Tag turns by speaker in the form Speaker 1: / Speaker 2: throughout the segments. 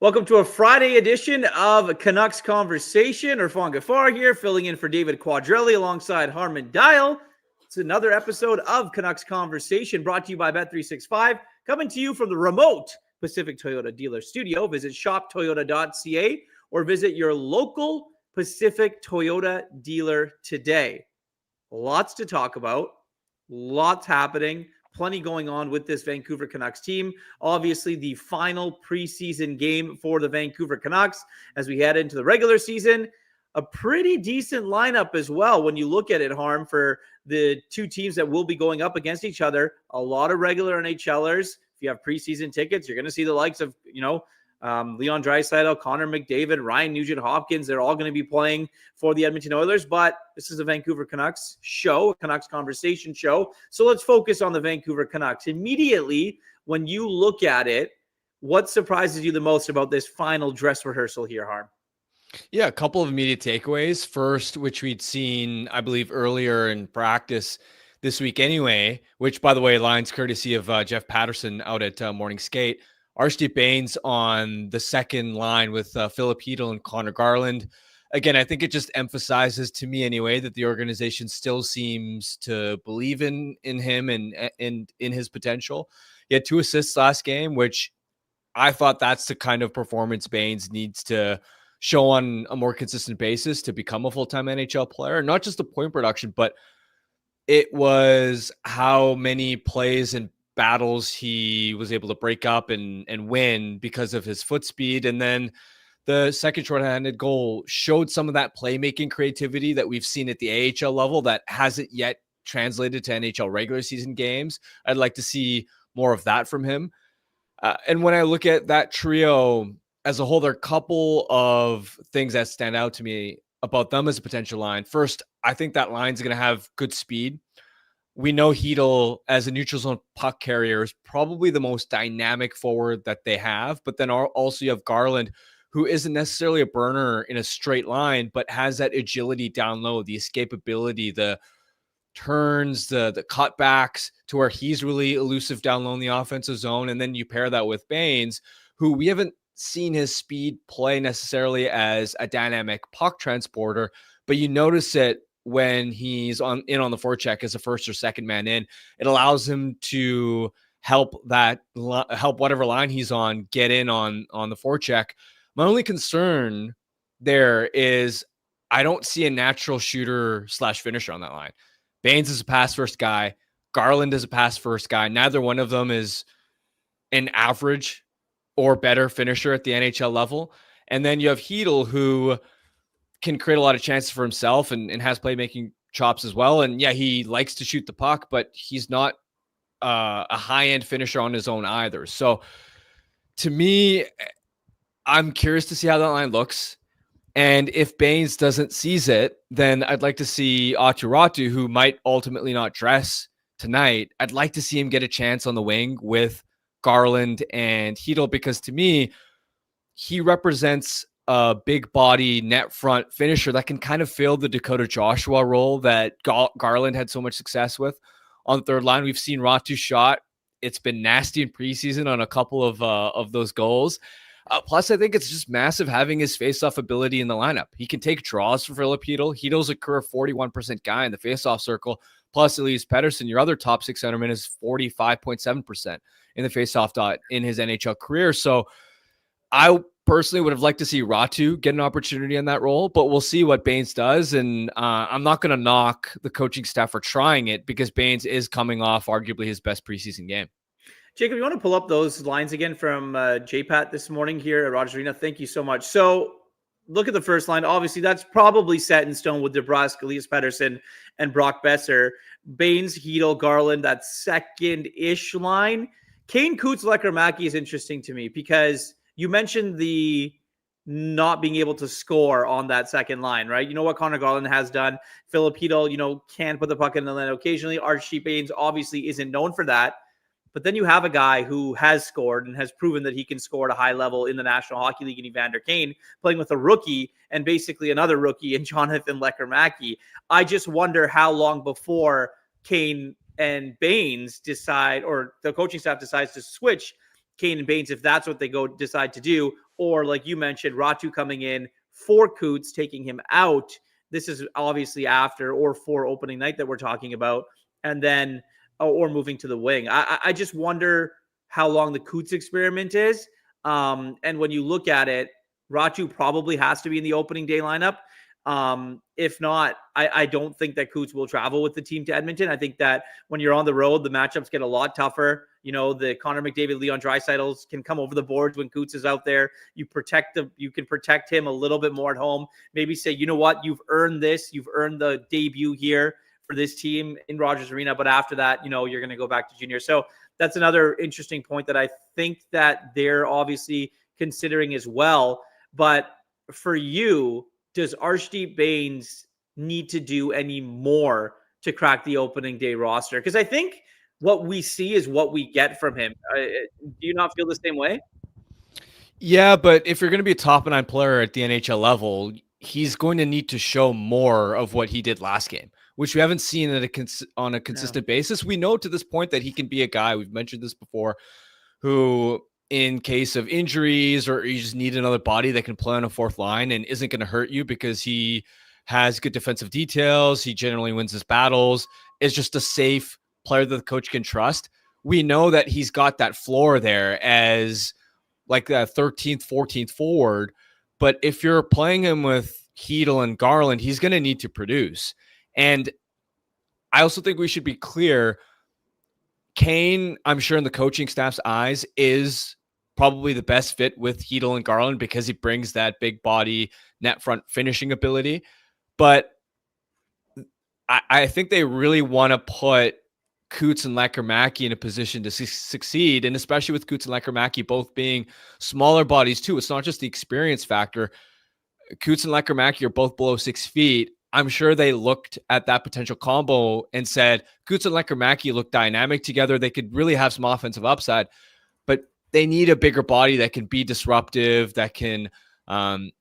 Speaker 1: Welcome to a Friday edition of Canucks Conversation. Irfaan Gaffar here, filling in for David Quadrelli alongside Harman Dial. It's another episode of Canucks Conversation brought to you by Bet365, coming to you from the remote Pacific Toyota dealer studio. Visit shoptoyota.ca or visit your local Pacific Toyota dealer today. Lots to talk about, lots happening. Plenty going on with this Vancouver Canucks team. Obviously, the final preseason game for the Vancouver Canucks as we head into the regular season. A pretty decent lineup as well when you look at it, Harm, for the two teams that will be going up against each other. A lot of regular NHLers. If you have preseason tickets, you're going to see the likes of, Leon Draisaitl, Connor McDavid, Ryan Nugent-Hopkins. They're all going to be playing for the Edmonton Oilers, but this is a Vancouver Canucks show, a Canucks Conversation show. So let's focus on the Vancouver Canucks. Immediately, when you look at it, what surprises you the most about this final dress rehearsal here, Harm?
Speaker 2: Yeah, a couple of immediate takeaways. First, which we'd seen, I believe, earlier in practice this week anyway, which, by the way, lines courtesy of Jeff Patterson out at Morning Skate. Archie Bains on the second line with Philip Hedl and Connor Garland. Again, I think it just emphasizes to me anyway that the organization still seems to believe in him and in his potential. He had 2 assists last game, which I thought that's the kind of performance Bains needs to show on a more consistent basis to become a full-time NHL player. Not just the point production, but it was how many plays and battles he was able to break up and win because of his foot speed. And then the second shorthanded goal showed some of that playmaking creativity that we've seen at the AHL level that hasn't yet translated to NHL regular season games. I'd like to see more of that from him. And when I look at that trio as a whole, there are a couple of things that stand out to me about them as a potential line. First, I think that line's going to have good speed. We know Hedl as a neutral zone puck carrier is probably the most dynamic forward that they have. But then also you have Garland, who isn't necessarily a burner in a straight line, but has that agility down low, the escapability, the turns, the cutbacks to where he's really elusive down low in the offensive zone. And then you pair that with Bains, who we haven't seen his speed play necessarily as a dynamic puck transporter, but you notice it when he's on the forecheck as a first or second man in. It allows him to help whatever line he's on get in on the forecheck. My only concern there is I don't see a natural shooter / finisher on that line. Bains is a pass first guy. Garland is a pass first guy. Neither one of them is an average or better finisher at the NHL level. And then you have Hedl, who can create a lot of chances for himself and has playmaking chops as well. And yeah, he likes to shoot the puck, but he's not a high-end finisher on his own either. So to me, I'm curious to see how that line looks. And if Bains doesn't seize it, then I'd like to see Aatu Räty, who might ultimately not dress tonight. I'd like to see him get a chance on the wing with Garland and Hedl, because to me, he represents a big body net front finisher that can kind of fill the Dakota Joshua role that Garland had so much success with on the third line. We've seen Räty shot. It's been nasty in preseason on a couple of those goals. Plus, I think it's just massive having his faceoff ability in the lineup. He can take draws for Philip Hedl. Hedl's a career 41% guy in the faceoff circle. Plus, Elias Pettersson, your other top 6 centerman, is 45.7% in the faceoff dot in his NHL career. So I personally would have liked to see Räty get an opportunity in that role, but we'll see what Bains does. And I'm not going to knock the coaching staff for trying it because Bains is coming off arguably his best preseason game.
Speaker 1: Jacob, you want to pull up those lines again from JPAT this morning here at Rogers Arena? Thank you so much. So look at the first line. Obviously, that's probably set in stone with DeBrusk, Elias Pettersson, and Brock Besser. Bains, Hedl, Garland, that second-ish line. Kane, Coots, Lekkerimäki is interesting to me because you mentioned the not being able to score on that second line, right? You know what Connor Garland has done. Philip Hedl, can put the puck in the net occasionally. Archie Bains obviously isn't known for that. But then you have a guy who has scored and has proven that he can score at a high level in the National Hockey League in Evander Kane, playing with a rookie and basically another rookie in Jonathan Lekkerimäki. I just wonder how long before Kane and Bains decide, or the coaching staff decides to switch Kane and Bains, if that's what they decide to do, or like you mentioned, Ratu coming in for Coots, taking him out. This is obviously after or for opening night that we're talking about, and then or moving to the wing. I just wonder how long the Coots experiment is. And when you look at it, Ratu probably has to be in the opening day lineup. If not, I don't think that Coots will travel with the team to Edmonton. I think that when you're on the road, the matchups get a lot tougher. You know, the Connor McDavid, Leon Draisaitl's can come over the boards when Coots is out there. You can protect him a little bit more at home. Maybe say, you know what, you've earned this. You've earned the debut here for this team in Rogers Arena. But after that, you know, you're going to go back to junior. So that's another interesting point that I think that they're obviously considering as well. But for you, does Arshdeep Bains need to do any more to crack the opening day roster? Because I think what we see is what we get from him. Do you not feel the same way?
Speaker 2: Yeah, but if you're going to be a top 9 player at the NHL level, he's going to need to show more of what he did last game, which we haven't seen on a consistent basis. We know to this point that he can be a guy, we've mentioned this before, who in case of injuries or you just need another body that can play on a fourth line and isn't going to hurt you because he has good defensive details, he generally wins his battles, is just a safe player that the coach can trust. We know that he's got that floor there as like a 13th, 14th forward. But if you're playing him with Hedl and Garland, he's going to need to produce. And I also think we should be clear, Kane, I'm sure in the coaching staff's eyes, is probably the best fit with Hedl and Garland because he brings that big body net front finishing ability. But I think they really want to put Coots and Lekkerimäki in a position to succeed, and especially with Coots and Lekkerimäki both being smaller bodies too. It's not just the experience factor. Coots and Lekkerimäki are both below 6 feet. I'm sure they looked at that potential combo and said, Coots and Lekkerimäki look dynamic together. They could really have some offensive upside, but they need a bigger body that can be disruptive, that can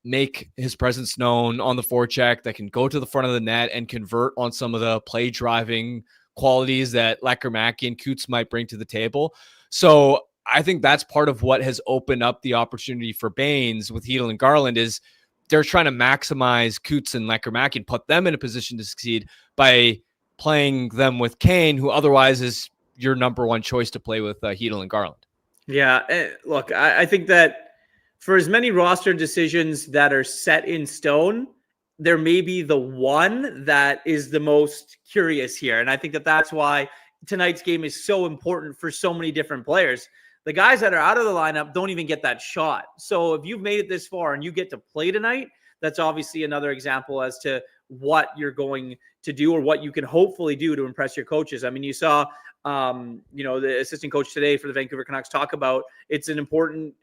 Speaker 2: make his presence known on the forecheck, that can go to the front of the net and convert on some of the play driving qualities that Lekkerimäki and Coots might bring to the table. So I think that's part of what has opened up the opportunity for Bains with Hedl and Garland is they're trying to maximize Coots and Lekkerimäki and put them in a position to succeed by playing them with Kane, who otherwise is your number one choice to play with Hedl and Garland.
Speaker 1: Yeah, look, I think that for as many roster decisions that are set in stone, there may be the one that is the most curious here. And I think that that's why tonight's game is so important for so many different players. The guys that are out of the lineup don't even get that shot. So if you've made it this far and you get to play tonight, that's obviously another example as to what you're going to do or what you can hopefully do to impress your coaches. I mean, you saw, the assistant coach today for the Vancouver Canucks talk about it's an important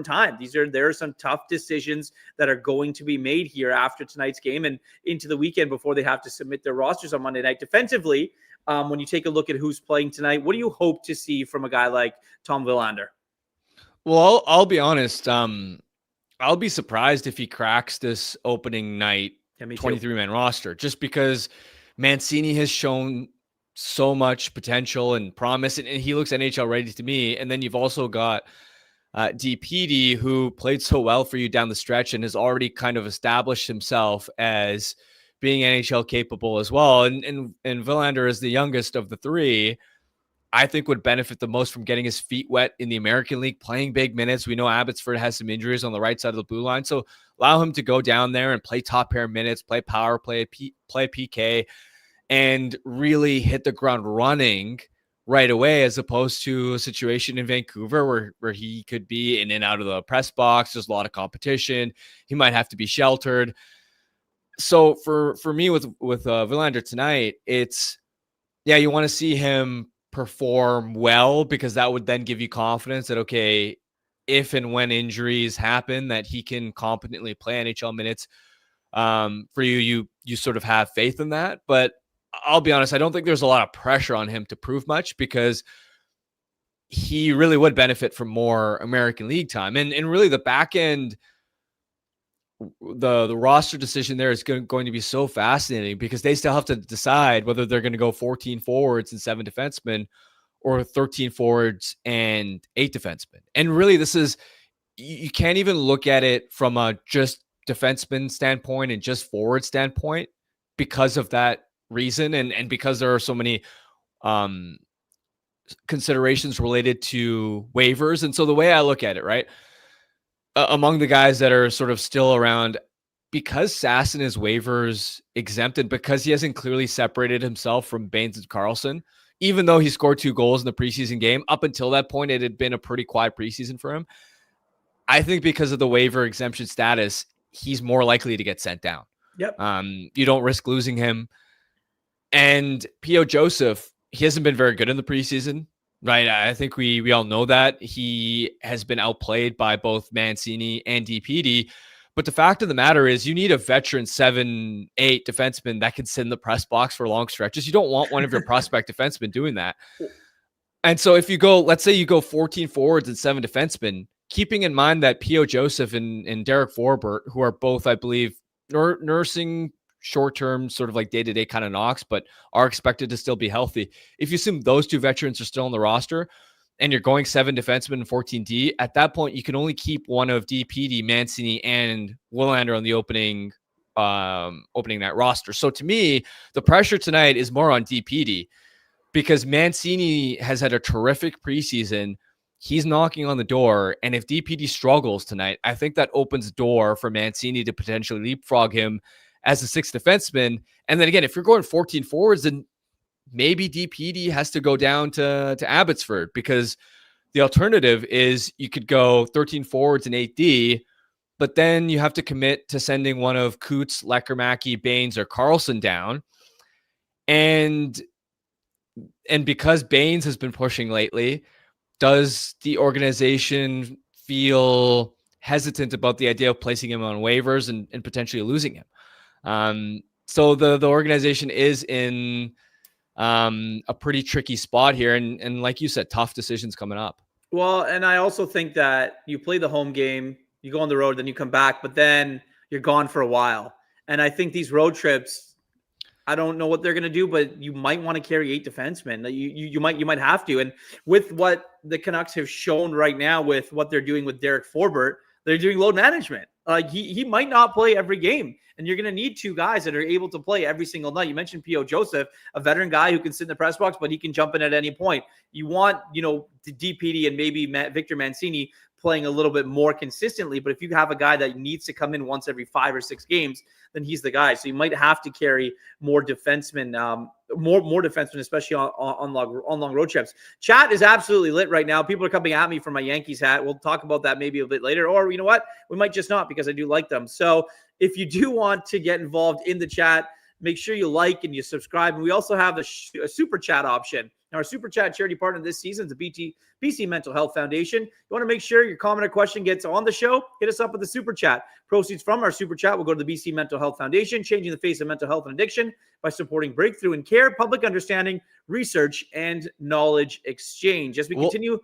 Speaker 1: time. There are some tough decisions that are going to be made here after tonight's game and into the weekend before they have to submit their rosters on Monday night. Defensively, when you take a look at who's playing tonight, what do you hope to see from a guy like Tom Willander?
Speaker 2: Well, I'll be honest. I'll be surprised if he cracks this opening night 23-man roster, just because Mancini has shown so much potential and promise, and he looks NHL ready to me. And then you've also got DPD, who played so well for you down the stretch and has already kind of established himself as being NHL capable as well. And Willander is the youngest of the three, I think would benefit the most from getting his feet wet in the American League, playing big minutes. We know Abbotsford has some injuries on the right side of the blue line. So allow him to go down there and play top pair minutes, play power play, play PK, and really hit the ground running right away, as opposed to a situation in Vancouver where he could be in and out of the press box. There's a lot of competition. He might have to be sheltered. So for me with Willander tonight, it's, yeah, you want to see him perform well, because that would then give you confidence that, okay, if and when injuries happen, that he can competently play NHL minutes. For you sort of have faith in that. But I'll be honest, I don't think there's a lot of pressure on him to prove much, because he really would benefit from more American League time. And really the back end, the roster decision there is going to be so fascinating, because they still have to decide whether they're going to go 14 forwards and 7 defensemen or 13 forwards and 8 defensemen. And really, this is, you can't even look at it from a just defenseman standpoint and just forward standpoint because of that reason. And because there are so many considerations related to waivers. And so the way I look at it, right, among the guys that are sort of still around, because Sasson is waivers exempt and because he hasn't clearly separated himself from Baines and Karlsson, even though he scored 2 goals in the preseason game, up until that point, it had been a pretty quiet preseason for him. I think because of the waiver exemption status, he's more likely to get sent down.
Speaker 1: Yep.
Speaker 2: You don't risk losing him. And P.O. Joseph, he hasn't been very good in the preseason, right? I think we all know that. He has been outplayed by both Mancini and DPD. But the fact of the matter is you need a veteran 7-8 defenseman that can sit in the press box for long stretches. You don't want one of your prospect defensemen doing that. And so if you go, let's say you go 14 forwards and 7 defensemen, keeping in mind that P.O. Joseph and Derek Forbort, who are both, I believe, nursing short-term sort of like day-to-day kind of knocks, but are expected to still be healthy. If you assume those 2 veterans are still on the roster and you're going 7 defensemen and 14D, at that point, you can only keep one of DPD, Mancini, and Willander on the opening that roster. So to me, the pressure tonight is more on DPD because Mancini has had a terrific preseason. He's knocking on the door. And if DPD struggles tonight, I think that opens the door for Mancini to potentially leapfrog him as a 6th defenseman. And then again, if you're going 14 forwards, then maybe DPD has to go down to Abbotsford, because the alternative is you could go 13 forwards and 8D, but then you have to commit to sending one of Coots, Leckermacky, Baines, or Karlsson down. And because Baines has been pushing lately, does the organization feel hesitant about the idea of placing him on waivers and potentially losing him? So the organization is in a pretty tricky spot here. And like you said, tough decisions coming up.
Speaker 1: Well, and I also think that you play the home game, you go on the road, then you come back, but then you're gone for a while. And I think these road trips, I don't know what they're going to do, but you might want to carry 8 defensemen. You might have to. And with what the Canucks have shown right now, with what they're doing with Derek Forbort, they're doing load management. He might not play every game, and you're going to need 2 guys that are able to play every single night. You mentioned P.O. Joseph, a veteran guy who can sit in the press box, but he can jump in at any point. You want, the DPD and maybe Victor Mancini playing a little bit more consistently. But if you have a guy that needs to come in once every 5 or 6 games, then he's the guy. So you might have to carry more defensemen, more defensemen, especially on long road trips. Chat is absolutely lit right now. People are coming at me for my Yankees hat. We'll talk about that maybe a bit later, or you know what? We might just not, because I do like them. So if you do want to get involved in the chat, make sure you like and you subscribe. And we also have a super chat option. Now, our super chat charity partner this season is the BC Mental Health Foundation. You want to make sure your comment or question gets on the show, hit us up with the super chat. Proceeds from our super chat will go to the BC Mental Health Foundation, changing the face of mental health and addiction by supporting breakthrough in care, public understanding, research, and knowledge exchange. As we continue,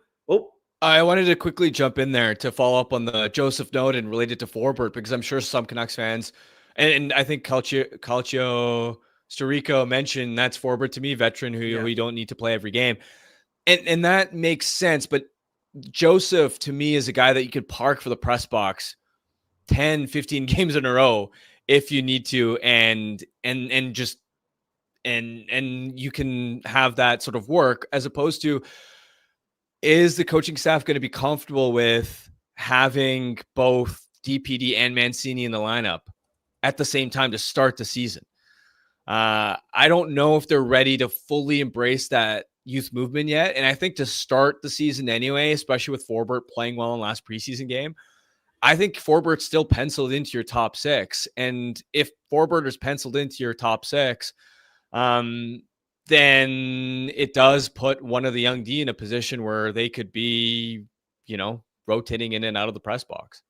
Speaker 2: I wanted to quickly jump in there to follow up on the Joseph note and related to Forbort, because I'm sure some Canucks fans, and I think Calcio Storico mentioned that's Forbort to me, veteran who we don't need to play every game. And that makes sense. But Joseph, to me, is a guy that you could park for the press box 10, 15 games in a row if you need to, and you can have that sort of work, as opposed to, is the coaching staff going to be comfortable with having both DPD and Mancini in the lineup at the same time to start the season? I don't know if they're ready to fully embrace that youth movement yet. And I think to start the season anyway, especially with Forbort playing well in last preseason game, I think Forbort's still penciled into your top 6. And if Forbort is penciled into your top 6, then it does put one of the young D in a position where they could be, rotating in and out of the press box.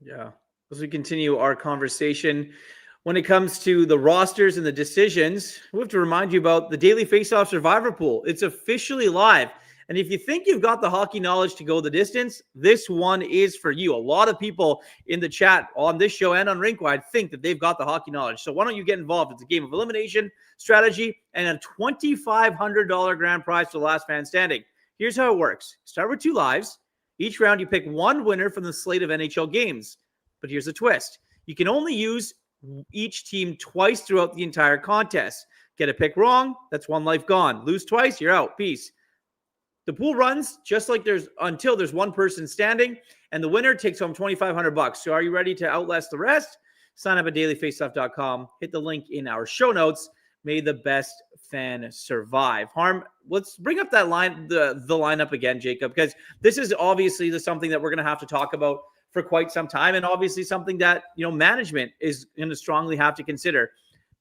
Speaker 1: Yeah. As we continue our conversation, when it comes to the rosters and the decisions, we have to remind you about the Daily Faceoff Survivor Pool. It's officially live. And if you think you've got the hockey knowledge to go the distance, this one is for you. A lot of people in the chat on this show and on Rinkwide think that they've got the hockey knowledge. So why don't you get involved? It's a game of elimination, strategy, and a $2,500 grand prize for the last man standing. Here's how it works. Start with 2 lives. Each round, you pick one winner from the slate of NHL games. But here's the twist. You can only use each team twice throughout the entire contest. Get a pick wrong, that's one life gone. Lose twice, you're out. Peace. The pool runs just like until there's one person standing, and the winner takes home $2,500. So are you ready to outlast the rest? Sign up at dailyfaceoff.com. Hit the link in our show notes. May the best fan survive. Harm, let's bring up that the lineup again, Jacob, because this is obviously something that we're going to have to talk about for quite some time, and obviously something that management is going to strongly have to consider.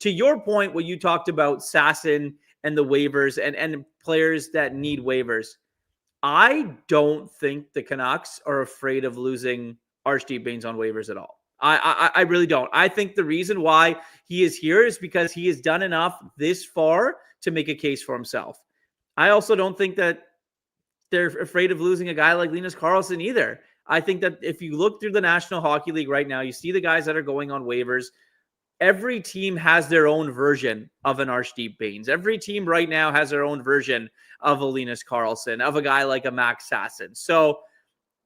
Speaker 1: To your point, what you talked about, Sasson and the waivers and players that need waivers, I don't think the Canucks are afraid of losing Archie Bains on waivers at all. I really don't. I think the reason why he is here is because he has done enough this far to make a case for himself. I also don't think that they're afraid of losing a guy like Linus Karlsson either. I think that if you look through the National Hockey League right now, you see the guys that are going on waivers. Every team has their own version of an Archie Bains. Every team right now has their own version of a Linus Karlsson, of a guy like a Max Sasson. So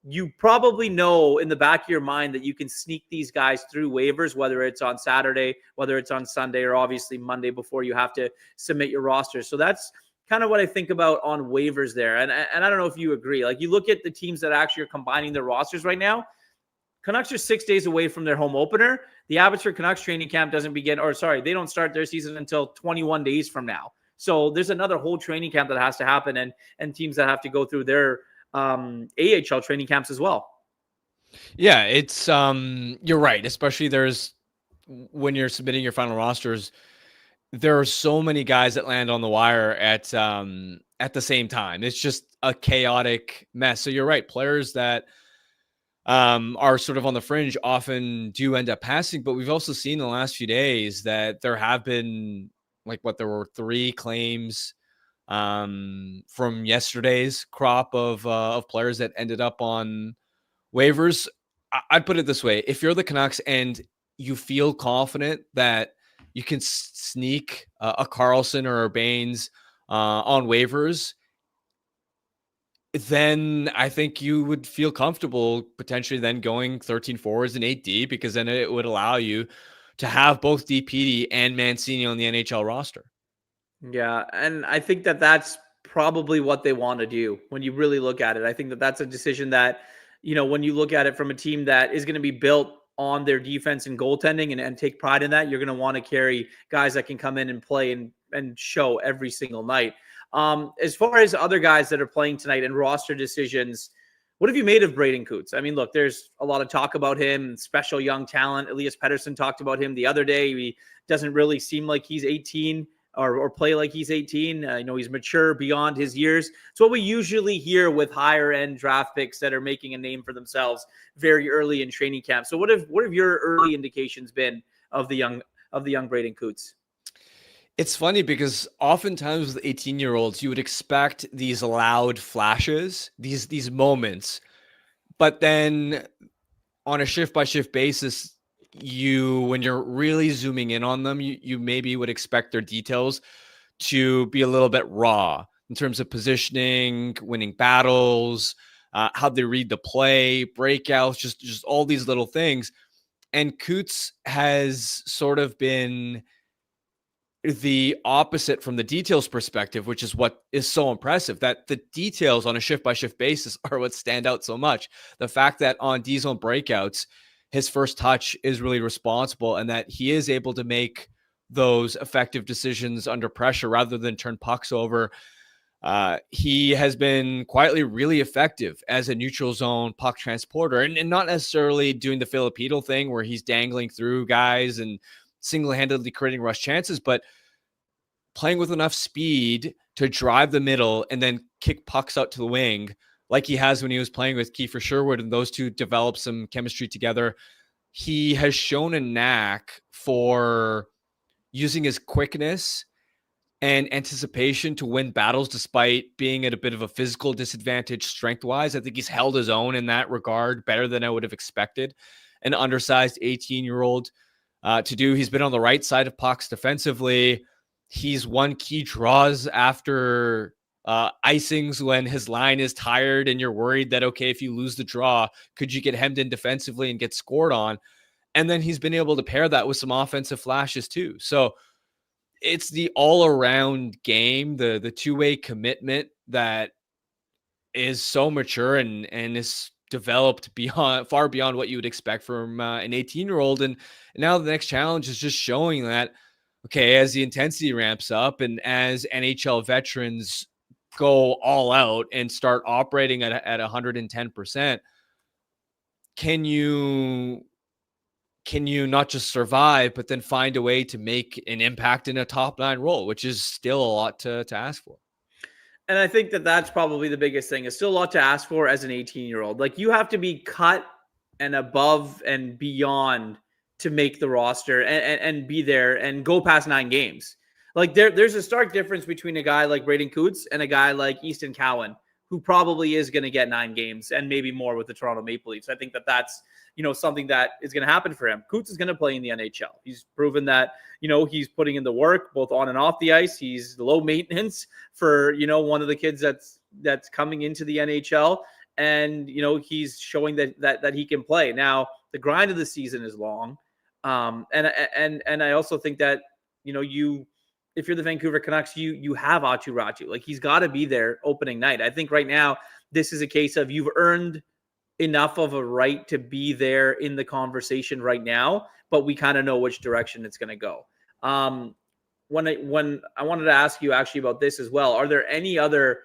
Speaker 1: you probably know in the back of your mind that you can sneak these guys through waivers, whether it's on Saturday, whether it's on Sunday, or obviously Monday before you have to submit your roster. So that's kind of what I think about on waivers there. And I don't know if you agree. Like, you look at the teams that actually are combining their rosters right now. Canucks are 6 days away from their home opener. The Abbotsford Canucks training camp doesn't begin, they don't start their season until 21 days from now. So there's another whole training camp that has to happen, and teams that have to go through their AHL training camps as well.
Speaker 2: Yeah, it's you're right. Especially when you're submitting your final rosters, there are so many guys that land on the wire at the same time. It's just a chaotic mess. So you're right. Players that are sort of on the fringe often do end up passing, but we've also seen in the last few days that there have been there were 3 claims from yesterday's crop of players that ended up on waivers. I'd put it this way. If you're the Canucks and you feel confident that you can sneak a Karlsson or a Bains on waivers, then I think you would feel comfortable potentially then going 13 forwards and 8D, because then it would allow you to have both DPD and Mancini on the NHL roster.
Speaker 1: Yeah, and I think that that's probably what they want to do when you really look at it. I think that that's a decision that, when you look at it from a team that is going to be built on their defense and goaltending and take pride in that, you're going to want to carry guys that can come in and play and show every single night. As far as other guys that are playing tonight and roster decisions, what have you made of Braden Coots? I mean, look, there's a lot of talk about him, special young talent. Elias Pettersson talked about him the other day. He doesn't really seem like he's 18 or play like he's 18. He's mature beyond his years. It's what we usually hear with higher end draft picks that are making a name for themselves very early in training camp. So what have your early indications been of the young Braden Coots?
Speaker 2: It's funny because oftentimes with 18-year-olds, you would expect these loud flashes, these moments, but then on a shift-by-shift basis, when you're really zooming in on them, you maybe would expect their details to be a little bit raw in terms of positioning, winning battles, how they read the play, breakouts, just all these little things. And Coots has sort of been the opposite from the details perspective, which is what is so impressive, that the details on a shift-by-shift basis are what stand out so much. The fact that on D-zone breakouts, his first touch is really responsible, and that he is able to make those effective decisions under pressure rather than turn pucks over. He has been quietly really effective as a neutral zone puck transporter, and not necessarily doing the Filipino thing where he's dangling through guys and single-handedly creating rush chances, but playing with enough speed to drive the middle and then kick pucks out to the wing like he has when he was playing with Kiefer Sherwood, and those two developed some chemistry together. He has shown a knack for using his quickness and anticipation to win battles despite being at a bit of a physical disadvantage strength-wise. I think he's held his own in that regard better than I would have expected an undersized 18-year-old to do. He's been on the right side of pucks defensively. He's won key draws after icings when his line is tired and you're worried that, okay, if you lose the draw, could you get hemmed in defensively and get scored on? And then he's been able to pair that with some offensive flashes too. So it's the all around game, the two-way commitment that is so mature and is developed far beyond what you would expect from an 18-year-old. And now the next challenge is just showing that, okay, as the intensity ramps up and as NHL veterans go all out and start operating at 110%, can you not just survive, but then find a way to make an impact in a top 9 role, which is still a lot to ask for.
Speaker 1: And I think that that's probably the biggest thing. It's still a lot to ask for as an 18-year-old. Like, you have to be cut and above and beyond to make the roster and be there and go past 9 games. Like, there's a stark difference between a guy like Braden Coots and a guy like Easton Cowan, who probably is going to get 9 games and maybe more with the Toronto Maple Leafs. I think that that's, something that is going to happen for him. Coots is going to play in the NHL. He's proven that, he's putting in the work both on and off the ice. He's low maintenance for, one of the kids that's coming into the NHL. And, he's showing that he can play. Now, the grind of the season is long. And I also think that, if you're the Vancouver Canucks, you have Aatu Ratu. Like, he's got to be there opening night. I think right now this is a case of you've earned enough of a right to be there in the conversation right now, but we kind of know which direction it's going to go. When I wanted to ask you actually about this as well, are there any other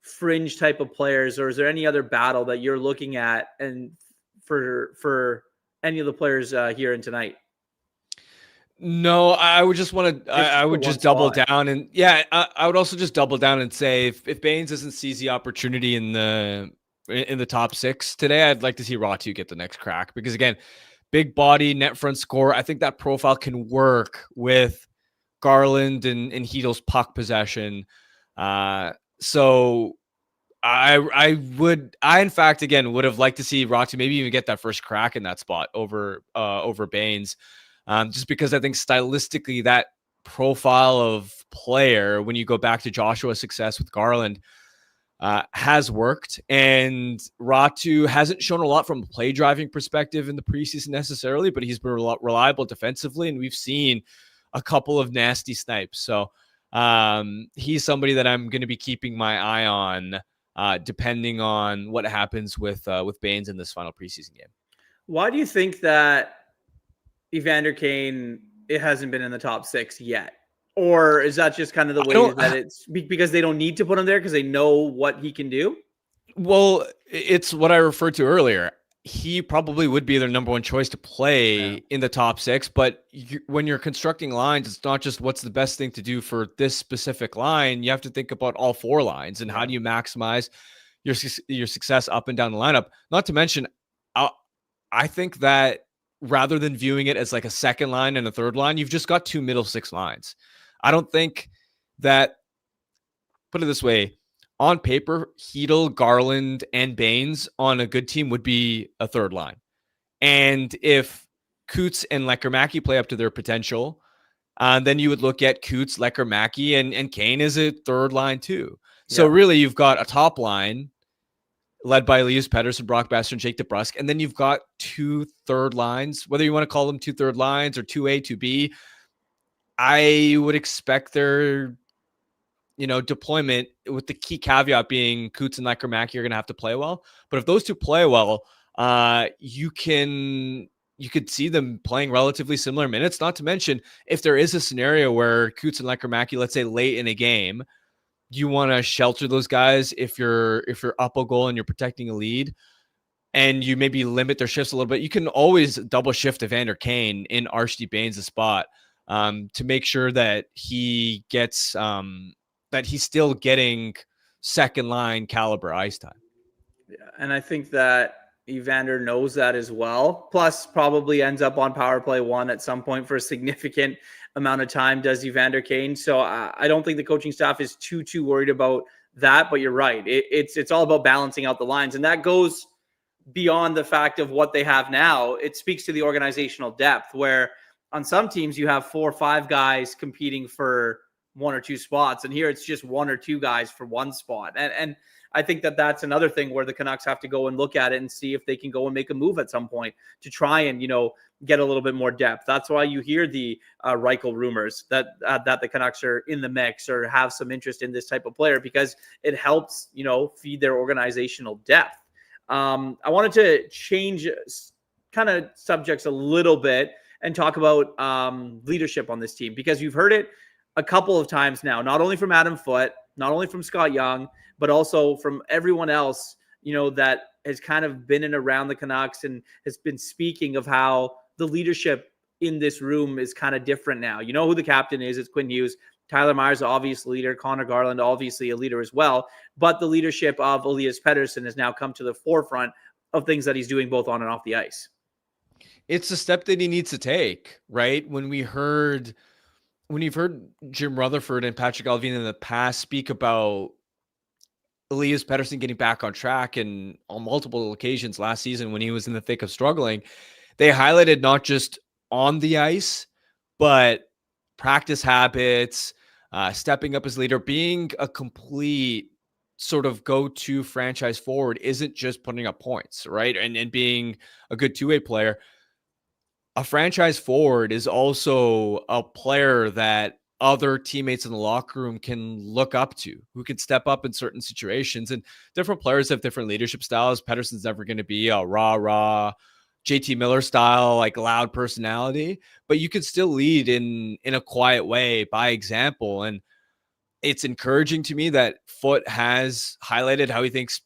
Speaker 1: fringe type of players, or is there any other battle that you're looking at and for any of the players here in tonight?
Speaker 2: No, I would just want to. I would just double down, and I would also just double down and say if Baines doesn't seize the opportunity in the top 6 today, I'd like to see Ratu get the next crack, because again, big body, net front score. I think that profile can work with Garland and Heedle's puck possession. So I in fact again would have liked to see Ratu maybe even get that first crack in that spot over Baines. Just because I think stylistically that profile of player, when you go back to Joshua's success with Garland, has worked. And Ratu hasn't shown a lot from a play driving perspective in the preseason necessarily, but he's been reliable defensively, and we've seen a couple of nasty snipes. So he's somebody that I'm going to be keeping my eye on, depending on what happens with Baines in this final preseason game. Why
Speaker 1: do you think that Evander Kane, it hasn't been in the top 6 yet? Or is that just kind of the way that it's because they don't need to put him there because they know what he can do?
Speaker 2: Well, it's what I referred to earlier. He probably would be their number 1 choice to play in the top 6. But when you're constructing lines, it's not just what's the best thing to do for this specific line. You have to think about all 4 lines and how do you maximize your success up and down the lineup. Not to mention, I think that rather than viewing it as like a second line and a third line, you've just got 2 middle 6 lines. I don't think that, put it this way, on paper, Heedle, Garland, and Baines on a good team would be a third line. And if Coots and Lecker-Mackey play up to their potential, then you would look at Coots, Lecker-Mackey, and Kane as a third line too. So really, you've got a top line led by Elias Pettersson, Brock Besser, and Jake DeBrusk, and then you've got 2 third lines, whether you want to call them 2 third lines or 2A, 2B. I would expect their, deployment, with the key caveat being Coots and Lecker-Mackey are going to have to play well. But if those 2 play well, you could see them playing relatively similar minutes. Not to mention, if there is a scenario where Coots and Lecker-Mackey, let's say late in a game, you want to shelter those guys if you're up a goal and you're protecting a lead, and you maybe limit their shifts a little bit, you can always double shift Evander Kane in Archie Baines' spot, to make sure that he gets that he's still getting second line caliber ice time.
Speaker 1: Yeah, and I think that Evander knows that as well. Plus, probably ends up on power play 1 at some point for a significant amount of time, does Evander Kane. So I don't think the coaching staff is too worried about that. But you're right. It's all about balancing out the lines. And that goes beyond the fact of what they have now. It speaks to the organizational depth, where on some teams you have 4 or 5 guys competing for one or two spots. And here it's just one or two guys for one spot. And I think that that's another thing where the Canucks have to go and look at it and see if they can go and make a move at some point to try and, get a little bit more depth. That's why you hear the Reichel rumors that the Canucks are in the mix or have some interest in this type of player, because it helps, feed their organizational depth. I wanted to change kind of subjects a little bit and talk about leadership on this team, because you've heard it a couple of times now, not only from Adam Foote, not only from Scott Young, but also from everyone else, that has kind of been in around the Canucks and has been speaking of how the leadership in this room is kind of different now. You know who the captain is. It's Quinn Hughes. Tyler Myers, obvious leader. Connor Garland, obviously a leader as well. But the leadership of Elias Pettersson has now come to the forefront of things that he's doing both on and off the ice.
Speaker 2: It's a step that he needs to take, right? When you've heard Jim Rutherford and Patrick Allvin in the past speak about Elias Pettersson getting back on track, and on multiple occasions last season when he was in the thick of struggling, they highlighted not just on the ice, but practice habits, stepping up as leader, being a complete sort of go-to franchise forward isn't just putting up points, right? And being a good two-way player. A franchise forward is also a player that other teammates in the locker room can look up to, who can step up in certain situations. And different players have different leadership styles. Pettersson's never going to be a rah-rah JT Miller style, like loud personality, but you can still lead in a quiet way by example. And it's encouraging to me that Foote has highlighted how he thinks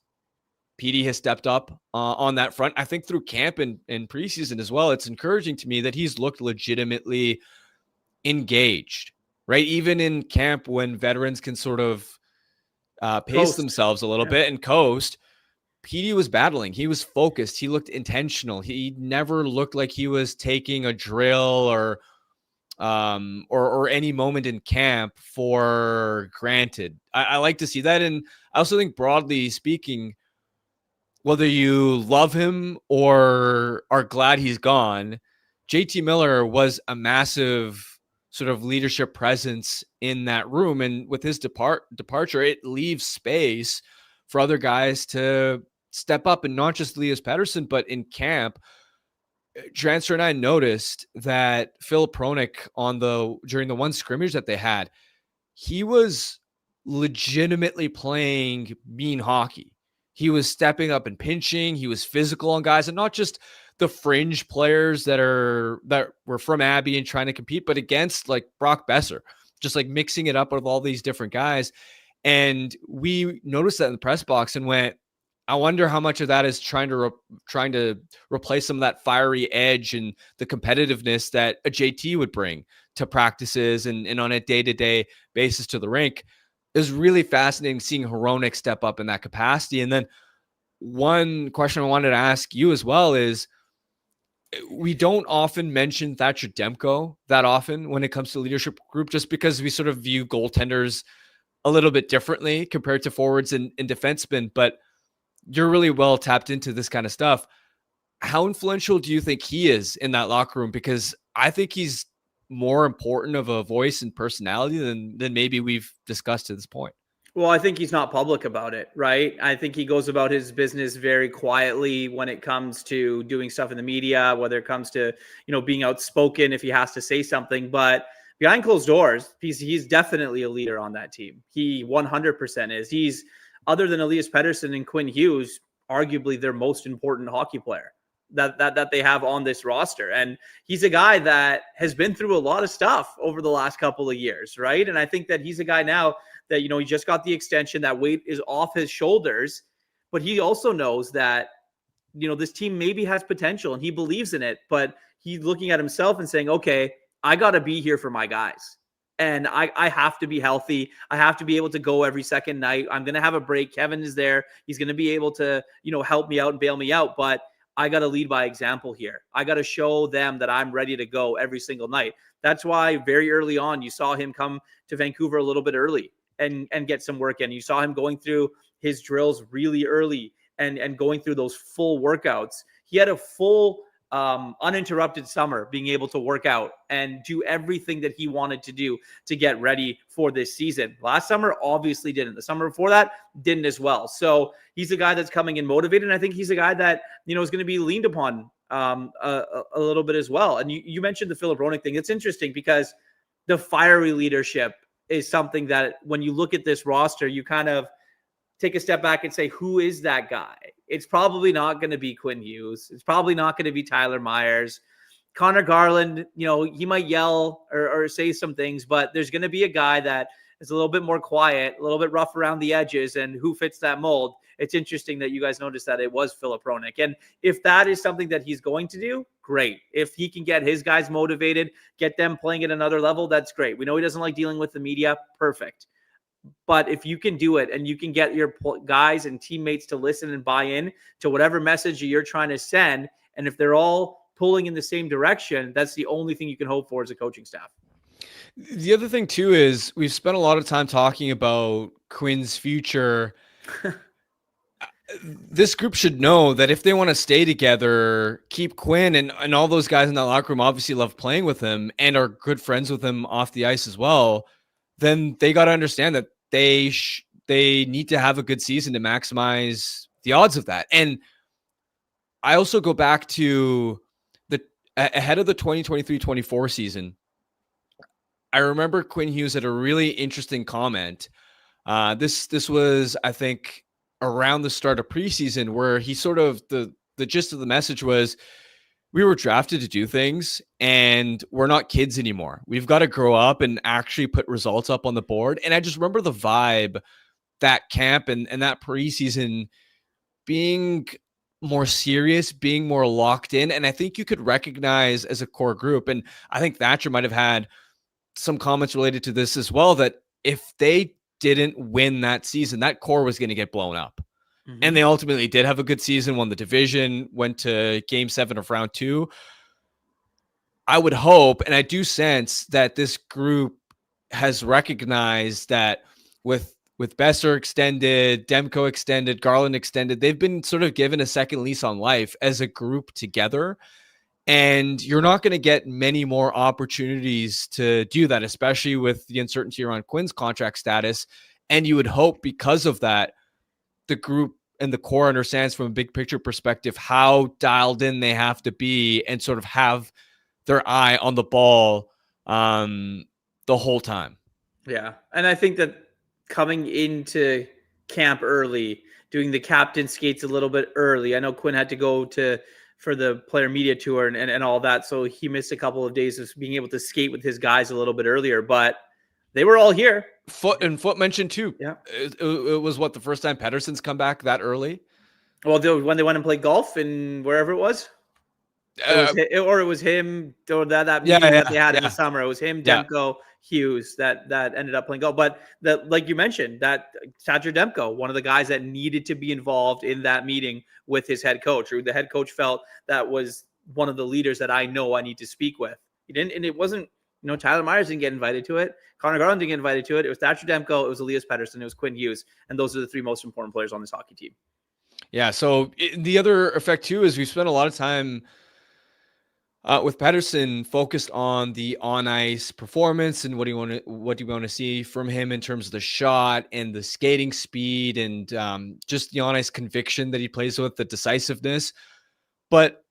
Speaker 2: PD has stepped up on that front. I think through camp and preseason as well, it's encouraging to me that he's looked legitimately engaged, right? Even in camp, when veterans can sort of pace themselves a little bit and coast, PD was battling. He was focused. He looked intentional. He never looked like he was taking a drill or any moment in camp for granted. I like to see that. And I also think, broadly speaking, whether you love him or are glad he's gone, JT Miller was a massive sort of leadership presence in that room. And with his departure, it leaves space for other guys to step up, and not just Elias Pettersson, but in camp. Transfer and I noticed that Phil Pronik during the one scrimmage that they had, he was legitimately playing mean hockey. He was stepping up and pinching. He was physical on guys, and not just the fringe players that were from Abbey and trying to compete, but against like Brock Besser, just like mixing it up with all these different guys. And we noticed that in the press box and went, I wonder how much of that is trying to replace some of that fiery edge and the competitiveness that a JT would bring to practices and on a day-to-day basis to the rink. It was really fascinating seeing Hronek step up in that capacity. And then one question I wanted to ask you as well is, we don't often mention Thatcher Demko that often when it comes to leadership group, just because we sort of view goaltenders a little bit differently compared to forwards and defensemen. But you're really well tapped into this kind of stuff. How influential do you think he is in that locker room? Because I think he's more important of a voice and personality than maybe we've discussed to this point.
Speaker 1: Well, I think he's not public about it, right? I think he goes about his business very quietly when it comes to doing stuff in the media, whether it comes to, being outspoken if he has to say something. But behind closed doors, he's definitely a leader on that team. He 100% is. He's, other than Elias Pettersson and Quinn Hughes, arguably their most important hockey player that they have on this roster. And he's a guy that has been through a lot of stuff over the last couple of years, right? And I think that he's a guy now that, he just got the extension, that weight is off his shoulders, but he also knows that, this team maybe has potential and he believes in it, but he's looking at himself and saying, okay, I got to be here for my guys. And I have to be healthy. I have to be able to go every second night. I'm going to have a break. Kevin is there. He's going to be able to, help me out and bail me out. But I got to lead by example here. I got to show them that I'm ready to go every single night. That's why very early on, you saw him come to Vancouver a little bit early and get some work in. You saw him going through his drills really early and going through those full workouts. He had a full uninterrupted summer, being able to work out and do everything that he wanted to do to get ready for this season. Last summer, obviously didn't. The summer before that, didn't as well. So he's a guy that's coming in motivated. And I think he's a guy that, is going to be leaned upon a little bit as well. And you mentioned the Filip Hronek thing. It's interesting because the fiery leadership is something that when you look at this roster, you kind of take a step back and say, who is that guy? It's probably not going to be Quinn Hughes. It's probably not going to be Tyler Myers. Connor Garland, he might yell or say some things, but there's going to be a guy that is a little bit more quiet, a little bit rough around the edges, and who fits that mold. It's interesting that you guys noticed that it was Filip Hronek. And if that is something that he's going to do, great. If he can get his guys motivated, get them playing at another level, that's great. We know he doesn't like dealing with the media. Perfect. But if you can do it and you can get your guys and teammates to listen and buy in to whatever message you're trying to send, and if they're all pulling in the same direction, that's the only thing you can hope for as a coaching staff.
Speaker 2: The other thing too is we've spent a lot of time talking about Quinn's future. This group should know that if they want to stay together, keep Quinn and all those guys in that locker room obviously love playing with him and are good friends with him off the ice as well, then they got to understand that they need to have a good season to maximize the odds of that. And I also go back to ahead of the 2023-24 season. I remember Quinn Hughes had a really interesting comment. This was, I think, around the start of preseason, where he sort of the gist of the message was, we were drafted to do things and we're not kids anymore. We've got to grow up and actually put results up on the board. And I just remember the vibe that camp and that preseason being more serious, being more locked in. And I think you could recognize as a core group, and I think Thatcher might have had some comments related to this as well, that if they didn't win that season, that core was going to get blown up. Mm-hmm. And they ultimately did have a good season, won the division, went to game 7 of round 2. I would hope, and I do sense that this group has recognized that with Besser extended, Demko extended, Garland extended, they've been sort of given a second lease on life as a group together. And you're not going to get many more opportunities to do that, especially with the uncertainty around Quinn's contract status. And you would hope because of that, the group and the core understands from a big picture perspective how dialed in they have to be and sort of have their eye on the ball the whole time.
Speaker 1: Yeah. And I think that coming into camp early, doing the captain skates a little bit early. I know Quinn had to go for the player media tour and all that. So he missed a couple of days of being able to skate with his guys a little bit earlier, but they were all here.
Speaker 2: Foot mentioned too. Yeah. It was the first time Pettersson's come back that early?
Speaker 1: Well, when they went and played golf and wherever it was. It was him, or that meeting that they had in the summer. It was him, Demko, Hughes that ended up playing golf. But like you mentioned, that Thatcher Demko, one of the guys that needed to be involved in that meeting with his head coach, or the head coach felt that was one of the leaders that I know I need to speak with. He didn't, and it wasn't, Tyler Myers didn't get invited to it. Connor Garland didn't get invited to it. It was Thatcher Demko, it was Elias Pettersson, it was Quinn Hughes, and those are the 3 most important players on this hockey team.
Speaker 2: Yeah. So the other effect too is we spent a lot of time with Pettersson focused on the on-ice performance and what do you want to see from him in terms of the shot and the skating speed and just the on-ice conviction that he plays with, the decisiveness. But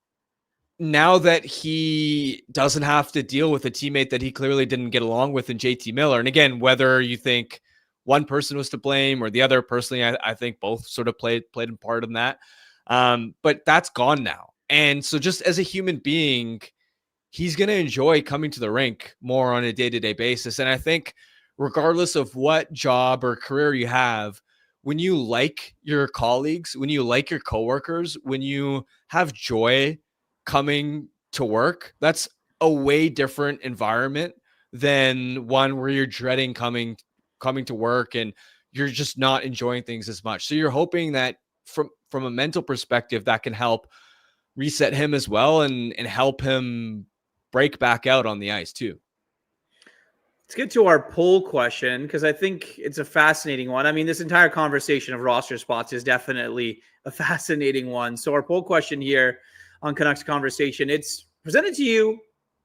Speaker 2: now that he doesn't have to deal with a teammate that he clearly didn't get along with in JT Miller, and again, whether you think one person was to blame or the other, personally, I think both sort of played a part in that. But that's gone now. And so just as a human being, he's going to enjoy coming to the rink more on a day-to-day basis. And I think regardless of what job or career you have, when you like your colleagues, when you like your coworkers, when you have joy coming to work, that's a way different environment than one where you're dreading coming to work and you're just not enjoying things as much. So you're hoping that from a mental perspective, that can help reset him as well and help him break back out on the ice too.
Speaker 1: Let's get to our poll question, because I think it's a fascinating one. I mean, this entire conversation of roster spots is definitely a fascinating one. So our poll question here, on Canucks Conversation. It's presented to you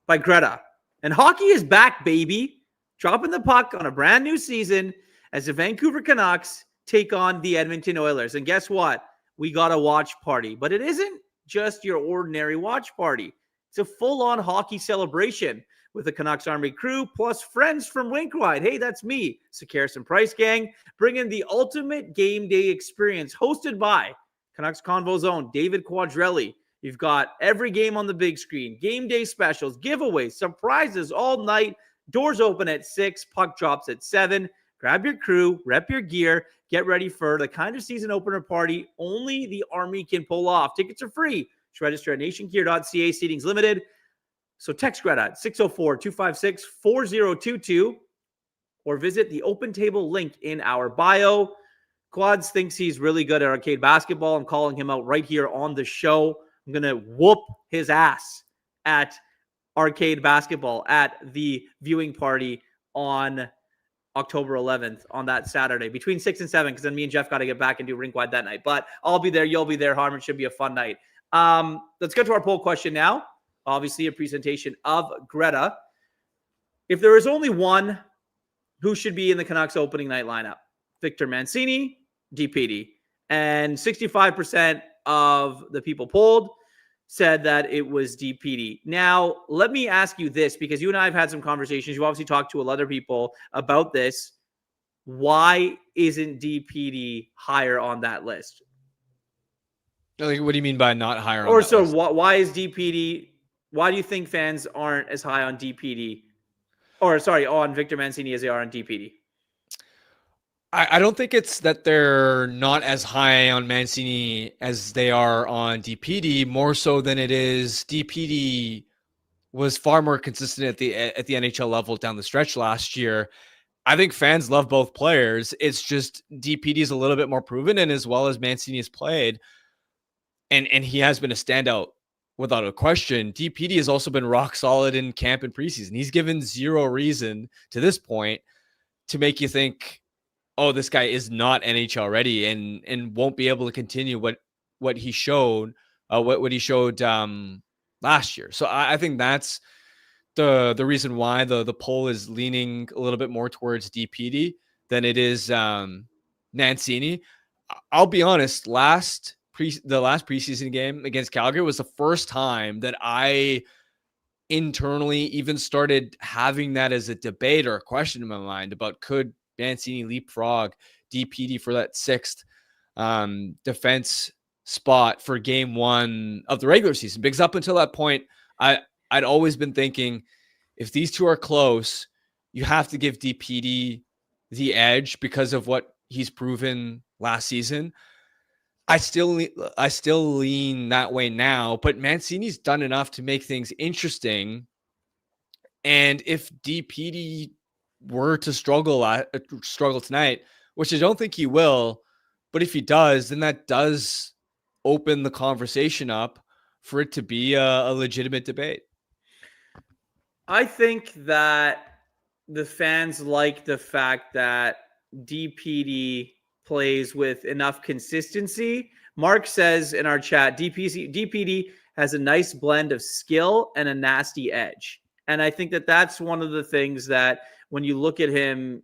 Speaker 1: by Greta. And hockey is back, baby. Dropping the puck on a brand new season as the Vancouver Canucks take on the Edmonton Oilers. And guess what? We got a watch party. But it isn't just your ordinary watch party. It's a full-on hockey celebration with the Canucks Army crew, plus friends from Winkwide. Hey, that's me, Sekeres and Price Gang, bringing the ultimate game day experience, hosted by Canucks Convo's own David Quadrelli. You've got every game on the big screen, game day specials, giveaways, surprises all night. Doors open at 6, puck drops at 7. Grab your crew, rep your gear, get ready for the kind of season opener party only the Army can pull off. Tickets are free. Just register at nationgear.ca. Seating's limited. So text Greta at 604-256-4022 or visit the open table link in our bio. Quads thinks he's really good at arcade basketball. I'm calling him out right here on the show. I'm going to whoop his ass at arcade basketball at the viewing party on October 11th on that Saturday between 6 and 7, because then me and Jeff got to get back and do Rinkwide that night. But I'll be there. You'll be there. Harman. Should be a fun night. Let's get to our poll question now. Obviously, a presentation of Greta. If there is only one, who should be in the Canucks opening night lineup? Victor Mancini, DPD. And 65% of the people polled said that it was DPD. Now, let me ask you this, because you and I have had some conversations. You obviously talked to a lot of people about this. Why isn't DPD higher on that list?
Speaker 2: Like, what do you mean by not higher on
Speaker 1: or
Speaker 2: that
Speaker 1: so
Speaker 2: list?
Speaker 1: Why is DPD? Why do you think fans aren't as high on DPD, or sorry, on Victor Mancini as they are on DPD?
Speaker 2: I don't think it's that they're not as high on Mancini as they are on DPD, more so than it is DPD was far more consistent at the NHL level down the stretch last year. I think fans love both players. It's just DPD is a little bit more proven, and as well as Mancini has played, and he has been a standout without a question. DPD has also been rock solid in camp and preseason. He's given zero reason to this point to make you think, oh, this guy is not NHL ready and won't be able to continue what he showed, what he showed last year. So I think that's the reason why the poll is leaning a little bit more towards DPD than it is Mancini. I'll be honest, the last preseason game against Calgary was the first time that I internally even started having that as a debate or a question in my mind about could Mancini leapfrog DPD for that 6th defense spot for game 1 of the regular season. Because up until that point, I'd always been thinking, if these two are close, you have to give DPD the edge because of what he's proven last season. I still lean that way now, but Mancini's done enough to make things interesting. And if DPD were to struggle tonight, which I don't think he will, but if he does, then that does open the conversation up for it to be a legitimate debate.
Speaker 1: I think that the fans like the fact that DPD plays with enough consistency. Mark says in our chat, DPD has a nice blend of skill and a nasty edge. And I think that that's one of the things that when you look at him,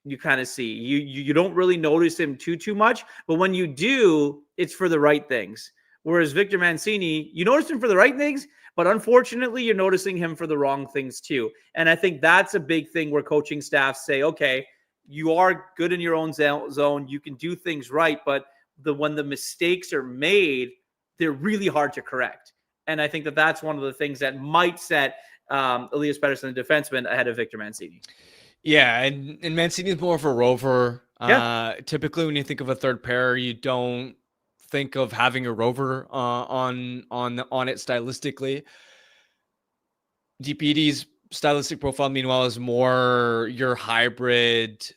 Speaker 1: you kind of see. You don't really notice him too much, but when you do, it's for the right things. Whereas Victor Mancini, you notice him for the right things, but unfortunately, you're noticing him for the wrong things too. And I think that's a big thing where coaching staffs say, okay, you are good in your own zone. You can do things right, but when the mistakes are made, they're really hard to correct. And I think that that's one of the things that might set Elias Pettersson, the defenseman, ahead of Victor Mancini.
Speaker 2: Yeah, and Mancini is more of a rover.
Speaker 1: Yeah.
Speaker 2: Typically, when you think of a third pair, you don't think of having a rover on it stylistically. DPD's stylistic profile, meanwhile, is more your hybrid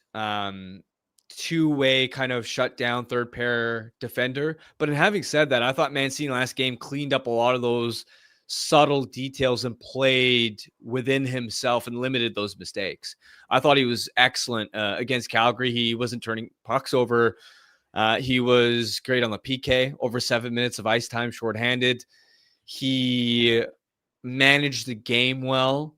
Speaker 2: two-way kind of shut down third pair defender. But in having said that, I thought Mancini last game cleaned up a lot of those subtle details and played within himself and limited those mistakes. I thought he was excellent against Calgary. He wasn't turning pucks over. He was great on the PK, over 7 minutes of ice time, shorthanded. He managed the game well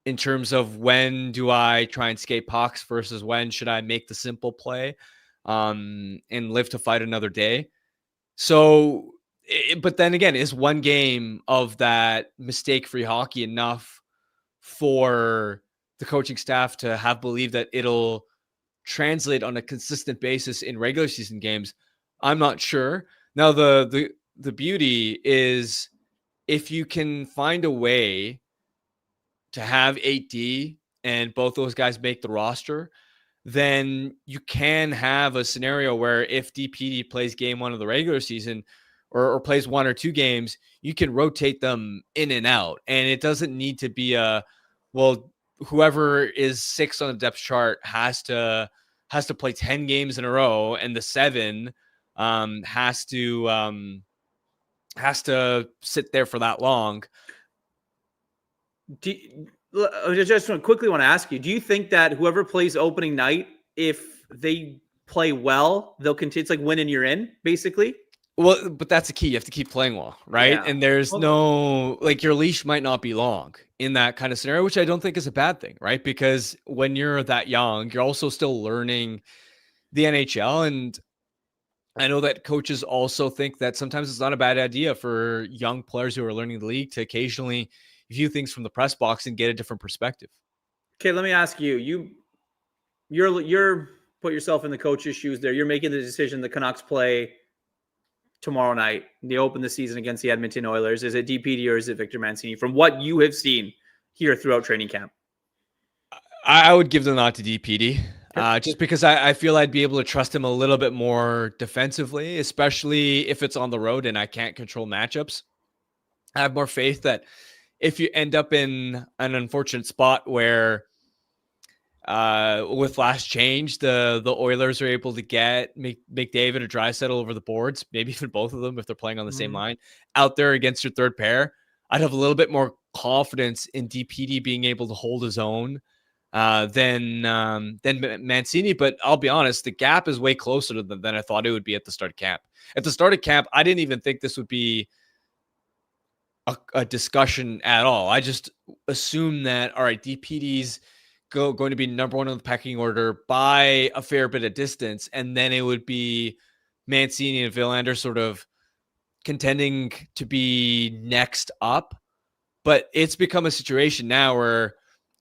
Speaker 2: in terms of when do I try and skate pucks versus when should I make the simple play and live to fight another day. So, but then again, is one game of that mistake-free hockey enough for the coaching staff to have believed that it'll translate on a consistent basis in regular season games? I'm not sure. Now, the beauty is if you can find a way to have 8D and both those guys make the roster, then you can have a scenario where if DPD plays game one of the regular season or plays one or two games, you can rotate them in and out. And it doesn't need to be well, whoever is 6 on the depth chart has to play 10 games in a row, and the 7 has to sit there for that long.
Speaker 1: I just quickly want to ask you, do you think that whoever plays opening night, if they play well, they'll continue? It's like win and you're in, basically?
Speaker 2: Well, but that's the key. You have to keep playing well, right? Yeah. And there's no, like, your leash might not be long in that kind of scenario, which I don't think is a bad thing, right? Because when you're that young, you're also still learning the NHL. And I know that coaches also think that sometimes it's not a bad idea for young players who are learning the league to occasionally view things from the press box and get a different perspective.
Speaker 1: Okay, let me ask you. You're put yourself in the coach's shoes there. You're making the decision the Canucks play tomorrow night. They open the season against the Edmonton Oilers. Is it DPD or is it Victor Mancini? From what you have seen here throughout training camp,
Speaker 2: I would give the nod to DPD. Just because I feel I'd be able to trust him a little bit more defensively, especially if it's on the road and I can't control matchups. I have more faith that if you end up in an unfortunate spot where with last change, the Oilers are able to get McDavid or Draisaitl over the boards, maybe even both of them if they're playing on the same line, out there against your third pair, I'd have a little bit more confidence in DPD being able to hold his own than Mancini. But I'll be honest, the gap is way closer than I thought it would be at the start of camp. At the start of camp, I didn't even think this would be a discussion at all. I just assumed that, all right, DPD's going to be number one on the pecking order by a fair bit of distance, and then it would be Mancini and Villander sort of contending to be next up. But it's become a situation now where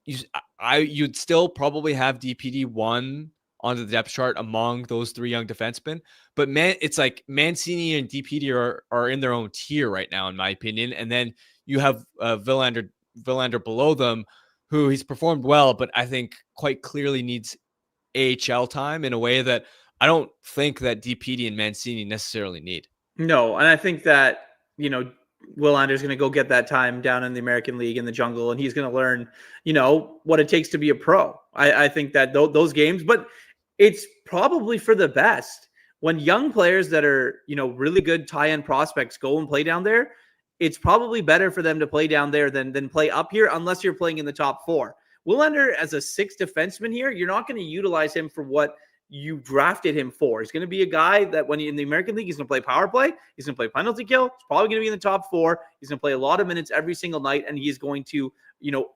Speaker 2: you'd still probably have DPD 1 onto the depth chart among those 3 young defensemen. But it's like Mancini and DPD are in their own tier right now, in my opinion. And then you have Villander below them, who he's performed well, but I think quite clearly needs AHL time in a way that I don't think that DPD and Mancini necessarily need.
Speaker 1: No, and I think that, Willander's going to go get that time down in the American League in the jungle, and he's going to learn, what it takes to be a pro. I think that those games, but it's probably for the best when young players that are, really good tie-in prospects go and play down there. It's probably better for them to play down there than play up here, unless you're playing in the top 4. Willander, as a 6th defenseman here, you're not going to utilize him for what you drafted him for. He's going to be a guy that when in the American League, he's going to play power play. He's going to play penalty kill. He's probably going to be in the top 4. He's going to play a lot of minutes every single night, and he's going to,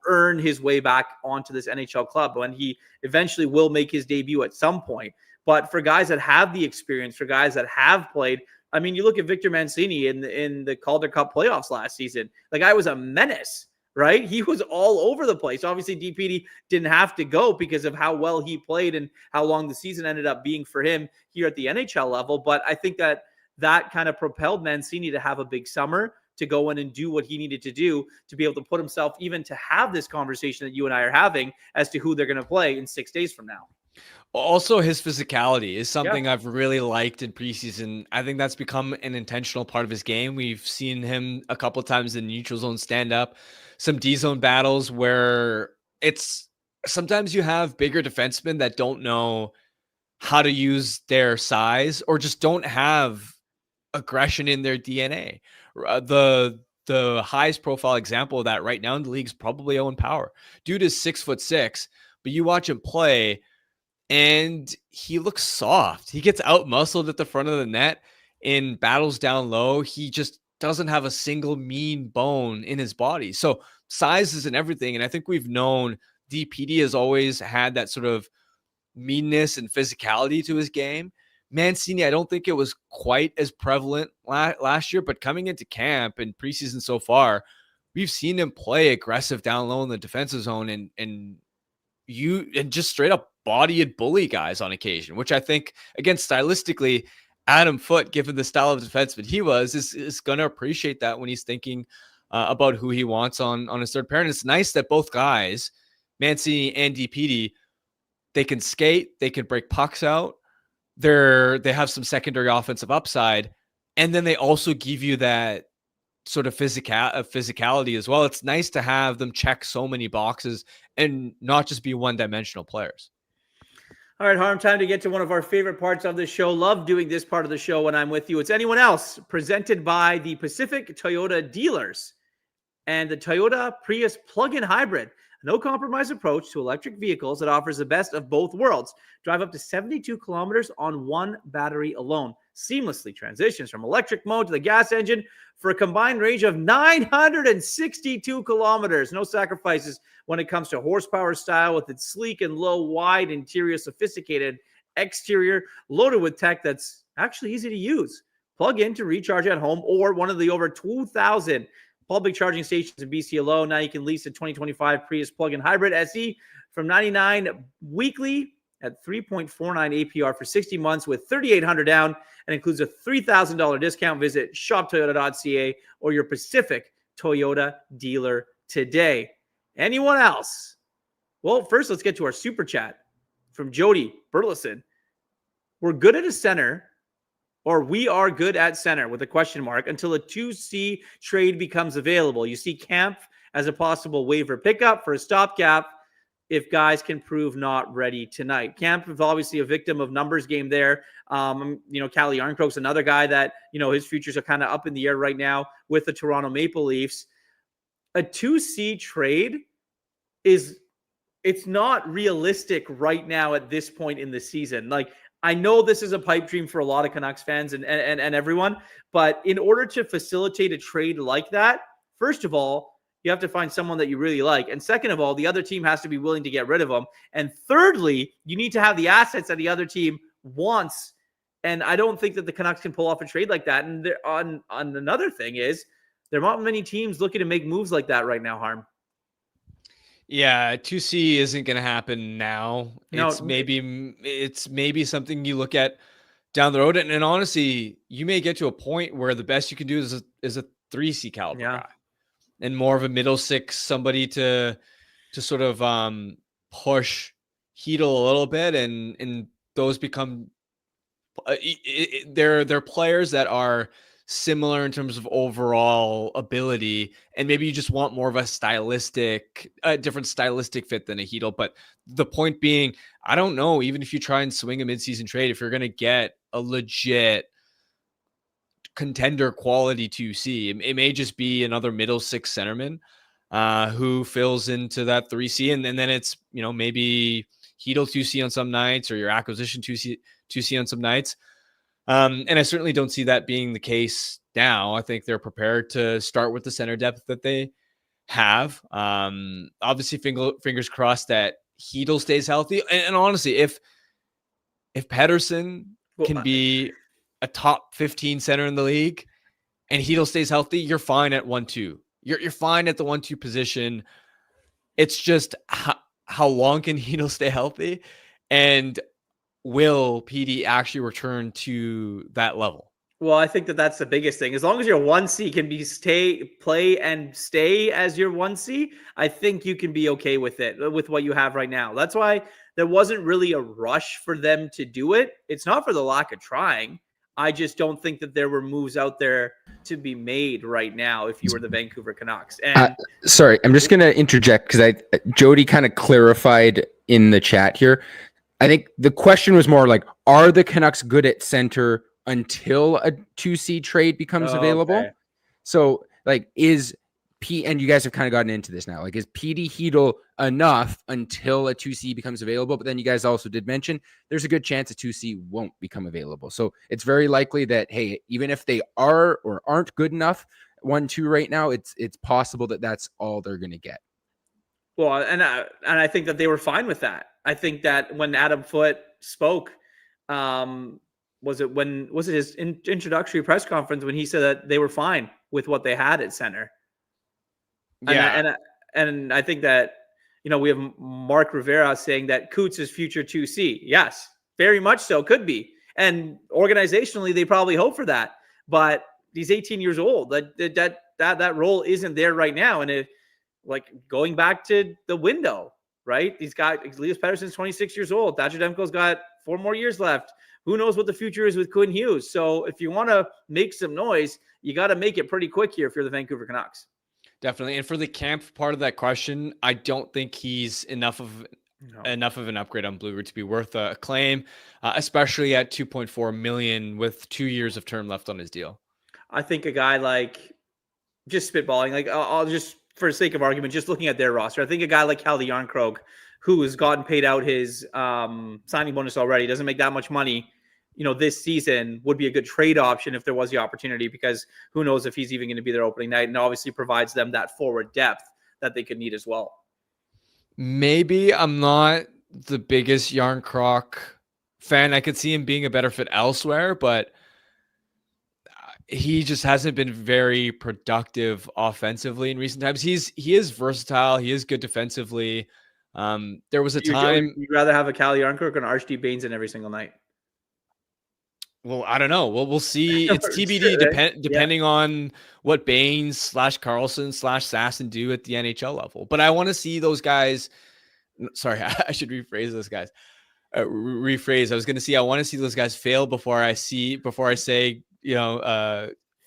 Speaker 1: earn his way back onto this NHL club when he eventually will make his debut at some point. But for guys that have the experience, for guys that have played, I mean, you look at Victor Mancini in the Calder Cup playoffs last season. The guy was a menace, right? He was all over the place. Obviously, DPD didn't have to go because of how well he played and how long the season ended up being for him here at the NHL level. But I think that kind of propelled Mancini to have a big summer, to go in and do what he needed to do to be able to put himself even to have this conversation that you and I are having as to who they're going to play in 6 days from now.
Speaker 2: Also, his physicality is something I've really liked in preseason. I think that's become an intentional part of his game. We've seen him a couple of times in neutral zone stand up, some D zone battles where it's sometimes you have bigger defensemen that don't know how to use their size or just don't have aggression in their DNA. The highest profile example of that right now in the league is probably Owen Power. Dude is 6'6", but you watch him play and he looks soft. He gets out muscled at the front of the net in battles down low. He just doesn't have a single mean bone in his body. So size isn't everything. And I think we've known DPD has always had that sort of meanness and physicality to his game. Mancini, I don't think it was quite as prevalent last year, but coming into camp and preseason so far, we've seen him play aggressive down low in the defensive zone and just straight up body and bully guys on occasion, which I think, again, stylistically, Adam Foote, given the style of defenseman he was, is going to appreciate that when he's thinking about who he wants on his third pair. And it's nice that both guys, Mancini and DPD, they can skate, they can break pucks out. They have some secondary offensive upside, and then they also give you that sort of physicality as well. It's nice to have them check so many boxes and not just be one-dimensional players.
Speaker 1: All right, Harm, time to get to one of our favorite parts of the show. Love doing this part of the show when I'm with you. It's Anyone Else, presented by the Pacific Toyota dealers and the Toyota Prius plug-in hybrid. A no-compromise approach to electric vehicles that offers the best of both worlds. Drive up to 72 kilometers on one battery alone. Seamlessly transitions from electric mode to the gas engine for a combined range of 962 kilometers. No sacrifices when it comes to horsepower style, with its sleek and low, wide interior, sophisticated exterior, loaded with tech that's actually easy to use. Plug in to recharge at home or one of the over 2,000 public charging stations in BC alone. Now you can lease a 2025 Prius plug-in hybrid SE from $99 weekly at 3.49 APR for 60 months with $3,800 down, and includes a $3,000 discount. Visit shoptoyota.ca or your Pacific Toyota dealer today. Anyone else? Well, first let's get to our super chat from Jody Burleson. We're good at a center, or we are good at center with a question mark, until a 2C trade becomes available. You see Camp as a possible waiver pickup for a stopgap if guys can prove not ready tonight. Camp is obviously a victim of numbers game there. Calle Yarncroke's another guy that, his futures are kind of up in the air right now with the Toronto Maple Leafs. A 2C trade it's not realistic right now at this point in the season. Like, I know this is a pipe dream for a lot of Canucks fans and everyone, but in order to facilitate a trade like that, first of all, you have to find someone that you really like. And second of all, the other team has to be willing to get rid of them. And thirdly, you need to have the assets that the other team wants. And I don't think that the Canucks can pull off a trade like that. And on another thing is, there are not many teams looking to make moves like that right now, Harm.
Speaker 2: Yeah, 2C isn't going to happen now.
Speaker 1: No.
Speaker 2: It's maybe something you look at down the road. And honestly, you may get to a point where the best you can do is a 3C caliber guy, and more of a middle six, somebody to sort of push Hedl a little bit, and those become they're players that are similar in terms of overall ability, and maybe you just want more of a different stylistic fit than a Hedl. But the point being, I don't know, even if you try and swing a midseason trade, if you're going to get a legit contender quality 2C, it may just be another middle six centerman who fills into that 3C, and then it's maybe Hedl 2C on some nights, or your acquisition 2C on some nights. And I certainly don't see that being the case now. I think they're prepared to start with the center depth that they have. Obviously, fingers crossed that Hedl stays healthy. And honestly, if Pettersson can be a top 15 center in the league and Hedl stays healthy, you're fine at 1-2. You're fine at the 1-2 position. It's just how long can Hedl stay healthy? And will PD actually return to that level?
Speaker 1: Well, I think that's the biggest thing. As long as your 1C can play and stay as your 1C, I think you can be okay with it, with what you have right now. That's why there wasn't really a rush for them to do it. It's not for the lack of trying. I just don't think that there were moves out there to be made right now if you were the Vancouver Canucks. And
Speaker 3: sorry, I'm just going to interject because Jody kind of clarified in the chat here. I think the question was more like, are the Canucks good at center until a 2C trade becomes available?
Speaker 1: Okay.
Speaker 3: So, is and you guys have kind of gotten into this now. Like, is PD Heedle enough until a 2C becomes available? But then you guys also did mention there's a good chance a 2C won't become available. So it's very likely that, hey, even if they are or aren't good enough 1-2 right now, it's possible that that's all they're going to get.
Speaker 1: Well, and I think that they were fine with that. I think that when Adam Foote spoke, was it his introductory press conference when he said that they were fine with what they had at center?
Speaker 2: Yeah.
Speaker 1: And I think that, we have Mark Rivera saying that Coots is future 2C. Yes, very much so, could be. And organizationally, they probably hope for that. But he's 18 years old. That role isn't there right now. And going back to the window, right? He's got Elias Pettersson's 26 years old. Thatcher Demko's got 4 more years left. Who knows what the future is with Quinn Hughes? So if you want to make some noise, you got to make it pretty quick here if you're the Vancouver Canucks.
Speaker 2: Definitely. And for the camp part of that question, I don't think he's enough of an upgrade on Blueger to be worth a claim, especially at $2.4 million with 2 years of term left on his deal.
Speaker 1: I think a guy like, just spitballing, I'll just, for the sake of argument, just looking at their roster, I think a guy like Calle Jarnkrok, who has gotten paid out his signing bonus already, doesn't make that much money, this season, would be a good trade option if there was the opportunity, because who knows if he's even going to be their opening night, and obviously provides them that forward depth that they could need as well.
Speaker 2: Maybe I'm not the biggest Jarnkrok fan. I could see him being a better fit elsewhere, but he just hasn't been very productive offensively in recent times. He is versatile. He is good defensively. There was a time
Speaker 1: you'd rather have a Calle Jarnkrok or an Archie Baines in every single night.
Speaker 2: Well, I don't know. We'll see. It's TBD depending on what Baines /Carlson /Sasson do at the NHL level. But I want to see those guys. Sorry, I should rephrase those guys. I was going to see. I want to see those guys fail before I say,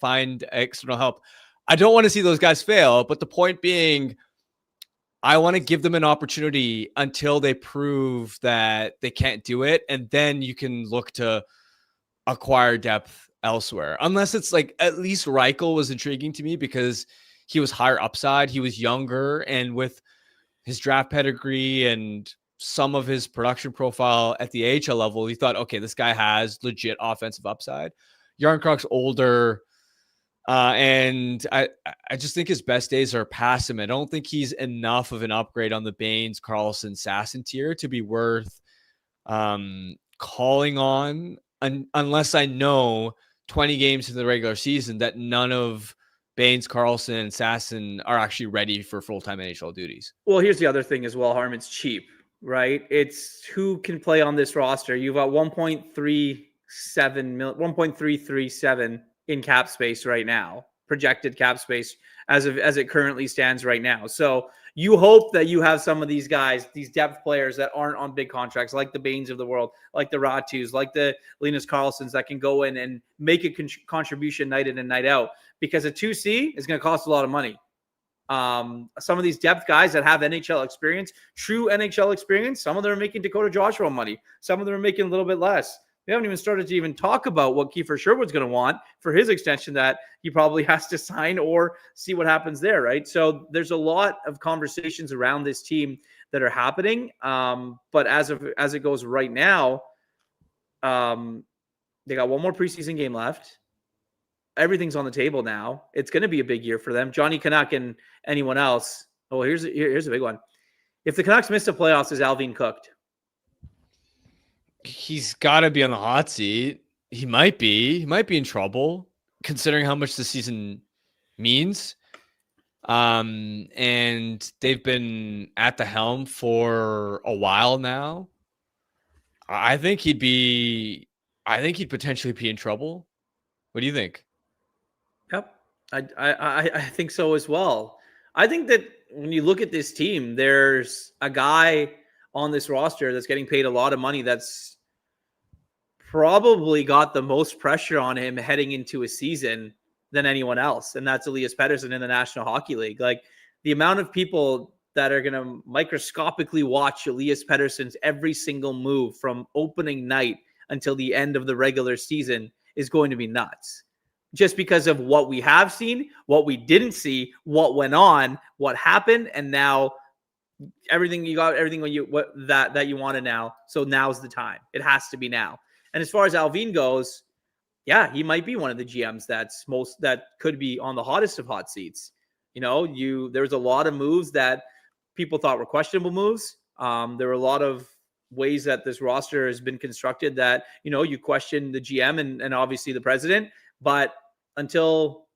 Speaker 2: find external help. I don't want to see those guys fail. But the point being, I want to give them an opportunity until they prove that they can't do it, and then you can look to acquire depth elsewhere. Unless it's like, at least Reichel was intriguing to me because he was higher upside, he was younger, and with his draft pedigree and some of his production profile at the AHL level, you thought, okay, this guy has legit offensive upside. Jarnkrok's older, and I just think his best days are past him. I don't think he's enough of an upgrade on the Baines, Carlson, Sasson tier to be worth calling on, unless I know 20 games in the regular season that none of Baines, Carlson, and Sasson are actually ready for full-time NHL duties.
Speaker 1: Well, here's the other thing as well, Harman's cheap, right? It's who can play on this roster. You've got 1.337 in cap space right now, projected cap space as it currently stands right now. So you hope that you have some of these guys, these depth players that aren't on big contracts, like the Baines of the world, like the Ratus, like the Linus Karlssons, that can go in and make a contribution night in and night out, because a 2C is going to cost a lot of money. Some of these depth guys that have NHL experience, true NHL experience, some of them are making Dakota Joshua money. Some of them are making a little bit less. We haven't even started to even talk about what Kiefer Sherwood's going to want for his extension that he probably has to sign, or see what happens there, right? So there's a lot of conversations around this team that are happening. But as it goes right now, they got one more preseason game left. Everything's on the table now. It's going to be a big year for them. Johnny Canuck and anyone else. Oh, here's a big one. If the Canucks miss the playoffs, is Alvin cooked?
Speaker 2: He's got to be on the hot seat. He might be in trouble considering how much the season means. And they've been at the helm for a while now. I think he'd potentially be in trouble. What do you think?
Speaker 1: Yep. I think so as well. I think that when you look at this team, there's a guy on this roster that's getting paid a lot of money that's probably got the most pressure on him heading into a season than anyone else, and that's Elias Pettersson in the National Hockey League. Like, the amount of people that are going to microscopically watch Elias Pettersson's every single move from opening night until the end of the regular season is going to be nuts. just because of what we have seen, what we didn't see, what went on, what happened, and now everything you got, everything that you wanted now. So now's the time. It has to be now. And as far as Allvin goes, yeah, he might be one of the GMs that could be on the hottest of hot seats. There's a lot of moves that people thought were questionable moves. There were a lot of ways that this roster has been constructed that, you question the GM and obviously the president, but until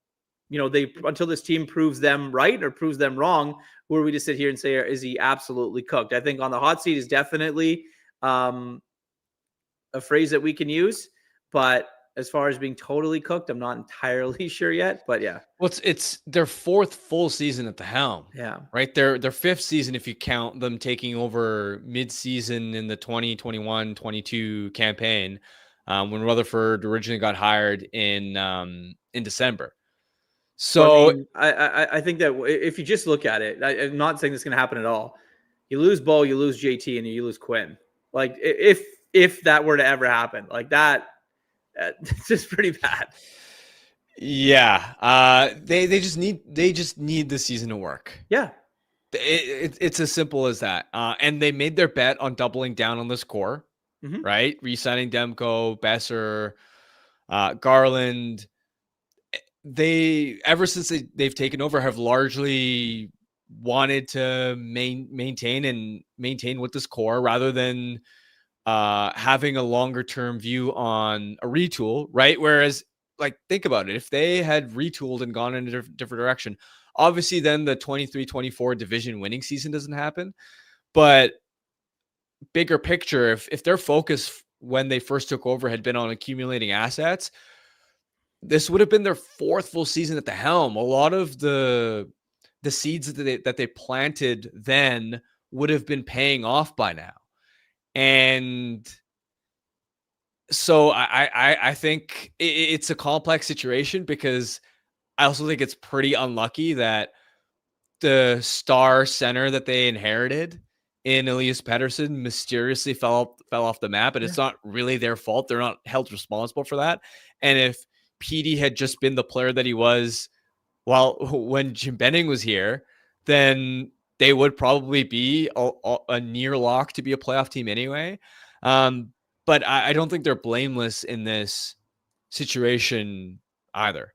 Speaker 1: this team proves them right or proves them wrong, who are we to sit here and say, is he absolutely cooked? I think on the hot seat is definitely a phrase that we can use, but as far as being totally cooked, I'm not entirely sure yet, but yeah.
Speaker 2: Well, it's their fourth full season at the helm.
Speaker 1: Yeah.
Speaker 2: Right. Their fifth season, if you count them taking over mid-season in the 2021-22 campaign, when Rutherford originally got hired in December. So
Speaker 1: I think that if you just look at it, I'm not saying this is going to happen at all. You lose Bo, you lose JT, and you lose Quinn. Like if that were to ever happen, like that, it's just pretty bad.
Speaker 2: Yeah. They just need the season to work.
Speaker 1: Yeah.
Speaker 2: It's as simple as that. And they made their bet on doubling down on this core, right? Re-signing Demko, Besser, Garland. They, ever since they've taken over, have largely wanted to maintain with this core rather than having a longer term view on a retool, right? Whereas, like, think about it. If they had retooled and gone in a different direction, obviously then the 23-24 division winning season doesn't happen. But bigger picture, if their focus when they first took over had been on accumulating assets, this would have been their fourth full season at the helm. A lot of the seeds that they planted then would have been paying off by now. And so I think it's a complex situation, because I also think it's pretty unlucky that the star center that they inherited in Elias Pettersson mysteriously fell off the map, and it's not really their fault. They're not held responsible for that. And if Petey had just been the player that he was when Jim Benning was here, then they would probably be a near lock to be a playoff team anyway. But I don't think they're blameless in this situation either.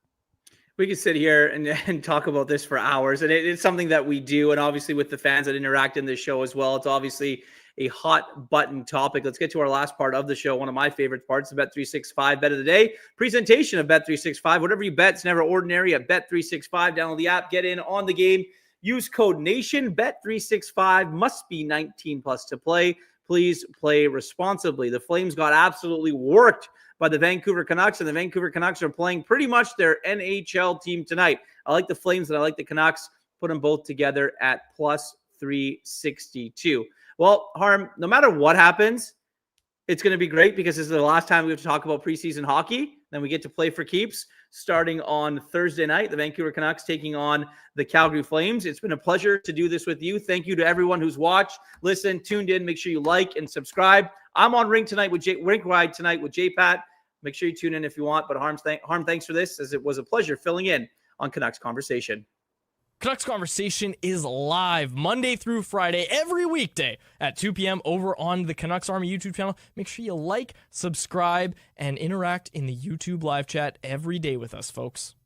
Speaker 1: We could sit here and talk about this for hours, and it's something that we do. And obviously with the fans that interact in this show as well, it's obviously a hot button topic. Let's get to our last part of the show. One of my favorite parts, the Bet365 Bet of the Day. Presentation of Bet365. Whatever you bet, it's never ordinary at Bet365. Download the app, get in on the game. Use code NATION. Bet365 must be 19 plus to play. Please play responsibly. The Flames got absolutely worked by the Vancouver Canucks, and the Vancouver Canucks are playing pretty much their NHL team tonight. I like the Flames and I like the Canucks. Put them both together at plus 362. Well, Harm, no matter what happens, it's going to be great, because this is the last time we have to talk about preseason hockey. Then we get to play for keeps starting on Thursday night. The Vancouver Canucks taking on the Calgary Flames. It's been a pleasure to do this with you. Thank you to everyone who's watched, listened, tuned in. Make sure you like and subscribe. I'm on Rink Ride tonight with J-Pat. Make sure you tune in if you want. But Harm, thanks for this, as it was a pleasure filling in on Canucks Conversation.
Speaker 4: Canucks Conversation is live Monday through Friday, every weekday at 2 p.m. over on the Canucks Army YouTube channel. Make sure you like, subscribe, and interact in the YouTube live chat every day with us, folks.